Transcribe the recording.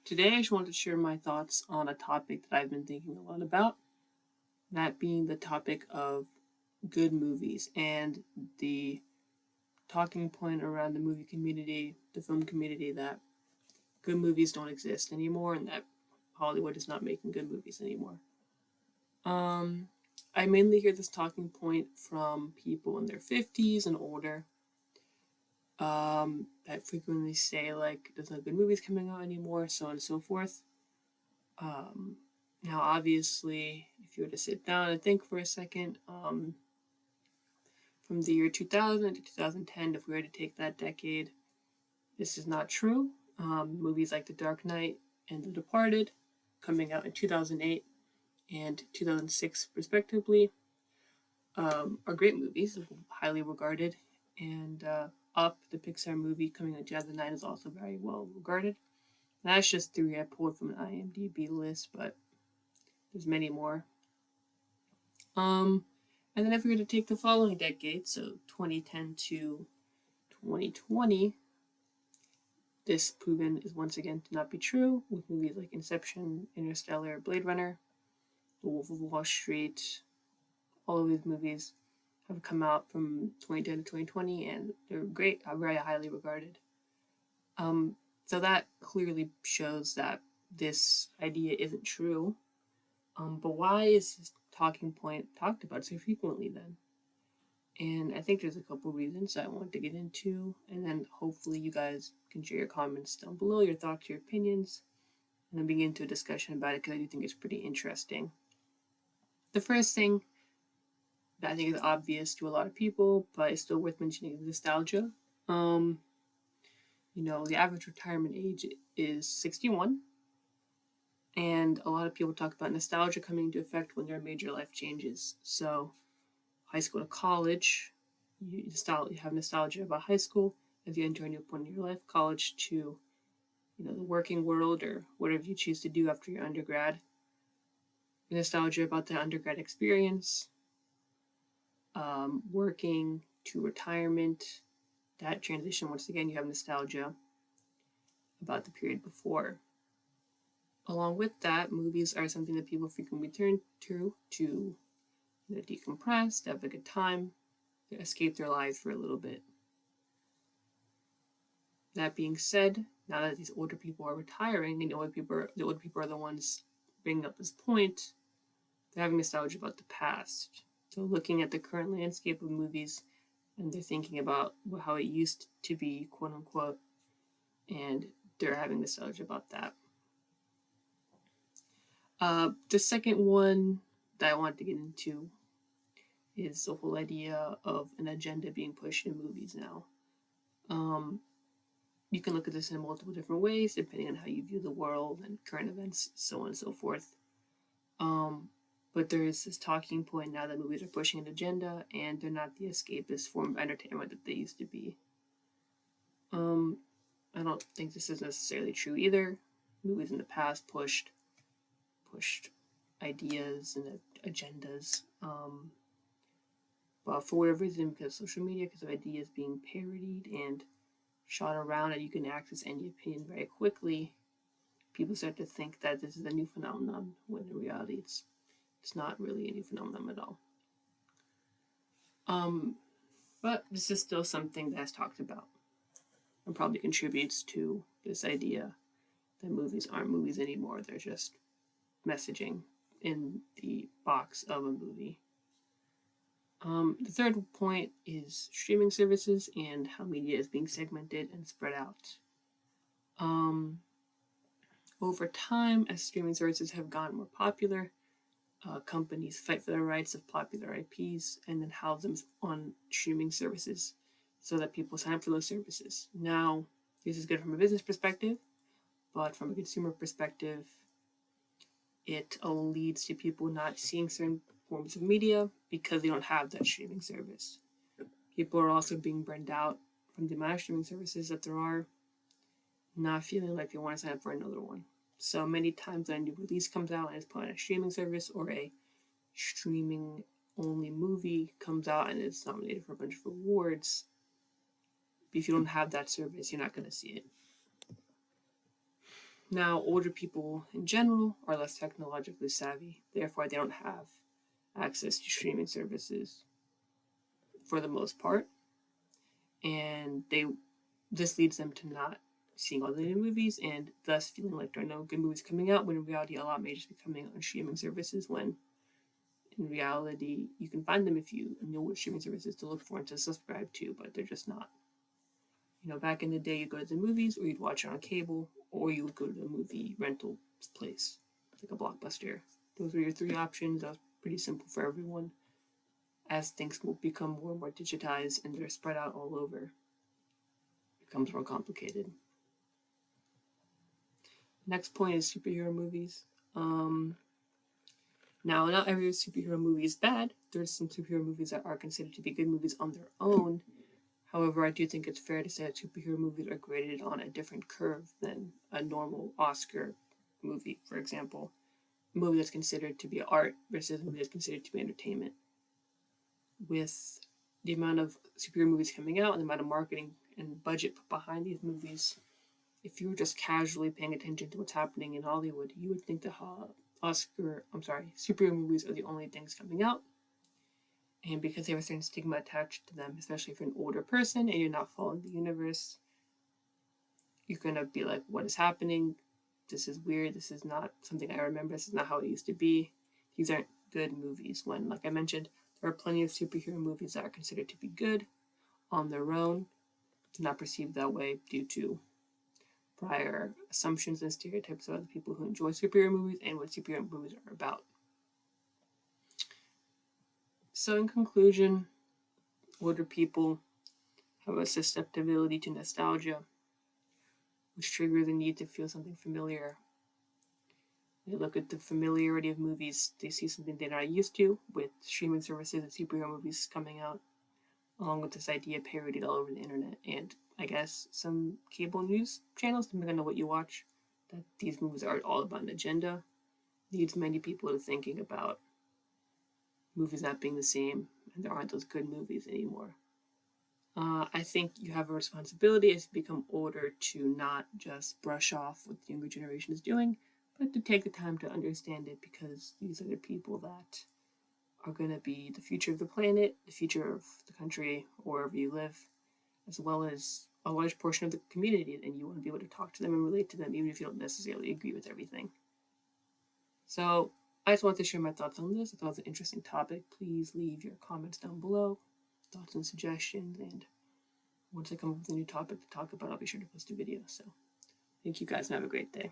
Today, I just wanted to share my thoughts on a topic that I've been thinking a lot about, that being the topic of good movies and the talking point around the movie community, the film community, that good movies don't exist anymore and that Hollywood is not making good movies anymore. Um, I mainly hear this talking point from people in their 50s and older that frequently say, like, there's no good movies coming out anymore, so on and so forth. Um, Now, obviously, if you were to sit down and think for a second, from the year 2000 to 2010, if we were to take that decade, this is not true. Movies like The Dark Knight and The Departed, coming out in 2008 and 2006, respectively, are great movies, highly regarded. And Up, the Pixar movie coming out in 2009, is also very well regarded. And that's just three I pulled from an IMDb list, but there's many more. Um, and then if we were to take the following decade, so 2010 to 2020, this proven is once again to not be true, with movies like Inception, Interstellar, Blade Runner, The Wolf of Wall Street. All of these movies have come out from 2010 to 2020, and they're great, are very highly regarded. So that clearly shows that this idea isn't true. But why is this talking point talked about so frequently then? And I think there's a couple reasons I want to get into, and then hopefully you guys can share your comments down below, your thoughts, your opinions, and then begin to a discussion about it because I do think it's pretty interesting. The first thing that I think is obvious to a lot of people, but it's still worth mentioning, is nostalgia. Um, the average retirement age is 61, and a lot of people talk about nostalgia coming into effect when there are major life changes. So, high school to college, you have nostalgia about high school as you enter a new point in your life. College to the working world or whatever you choose to do after your undergrad. Nostalgia about the undergrad experience. Working to retirement. That transition, once again, you have nostalgia about the period before. Along with that, movies are something that people frequently turn to decompress, to have a good time, to escape their lives for a little bit. That being said, now that these older people are retiring, and the older people are the ones bringing up this point, they're having nostalgia about the past. So looking at the current landscape of movies, and they're thinking about how it used to be, quote unquote, and they're having nostalgia about that. The second one that I wanted to get into is the whole idea of an agenda being pushed in movies now. You can look at this in multiple different ways, depending on how you view the world and current events, so on and so forth. But there is this talking point now that movies are pushing an agenda, and they're not the escapist form of entertainment that they used to be. I don't think this is necessarily true either. Movies in the past pushed ideas and agendas, but for whatever reason, because of social media, because of ideas being parodied and shot around, and you can access any opinion very quickly, people start to think that this is a new phenomenon, when in reality it's not really a new phenomenon at all. But this is still something that's talked about and probably contributes to this idea that movies aren't movies anymore. They're just messaging in the box of a movie. The third point is streaming services and how media is being segmented and spread out. Over time, as streaming services have gotten more popular, companies fight for the rights of popular IPs and then house them on streaming services so that people sign up for those services. Now, this is good from a business perspective, but from a consumer perspective, it leads to people not seeing certain forms of media because they don't have that streaming service. People are also being burned out from the amount of streaming services that there are, not feeling like they want to sign up for another one. So many times when a new release comes out and it's put on a streaming service or a streaming only movie comes out and it's nominated for a bunch of awards, if you don't have that service, you're not going to see it. Now, older people in general are less technologically savvy, therefore, they don't have access to streaming services for the most part, and this leads them to not seeing all the new movies and thus feeling like there are no good movies coming out, when in reality a lot may just be coming out on streaming services, when in reality you can find them if you know what streaming services to look for and to subscribe to, but they're just not. Back in the day, you'd go to the movies, or you'd watch it on cable, or you would go to a movie rental place, like a Blockbuster. Those were your three options. That was pretty simple for everyone. As things will become more and more digitized and they're spread out all over, it becomes more complicated. Next point is superhero movies. Now, not every superhero movie is bad. There's some superhero movies that are considered to be good movies on their own. However, I do think it's fair to say that superhero movies are graded on a different curve than a normal Oscar movie, for example. A movie that's considered to be art versus a movie that's considered to be entertainment. With the amount of superhero movies coming out and the amount of marketing and budget put behind these movies, if you were just casually paying attention to what's happening in Hollywood, you would think that superhero movies are the only things coming out. And because they have a certain stigma attached to them, especially if you're an older person and you're not following the universe, you're going to be like, what is happening? This is weird. This is not something I remember. This is not how it used to be. These aren't good movies. When, like I mentioned, there are plenty of superhero movies that are considered to be good on their own, not perceived that way due to prior assumptions and stereotypes of other people who enjoy superhero movies and what superhero movies are about. So, in conclusion, older people have a susceptibility to nostalgia, which triggers the need to feel something familiar. They look at the familiarity of movies, they see something they're not used to, with streaming services and superhero movies coming out, along with this idea parodied all over the internet, and I guess some cable news channels, depending on what you watch, that these movies are all about an agenda, leads many people to thinking about movies not being the same, and there aren't those good movies anymore. I think you have a responsibility as you become older to not just brush off what the younger generation is doing, but to take the time to understand it, because these are the people that are going to be the future of the planet, the future of the country, wherever you live, as well as a large portion of the community, and you want to be able to talk to them and relate to them, even if you don't necessarily agree with everything. So, I just want to share my thoughts on this. I thought it was an interesting topic. Please leave your comments down below, thoughts and suggestions, and once I come up with a new topic to talk about, I'll be sure to post a video. So, thank you guys and have a great day.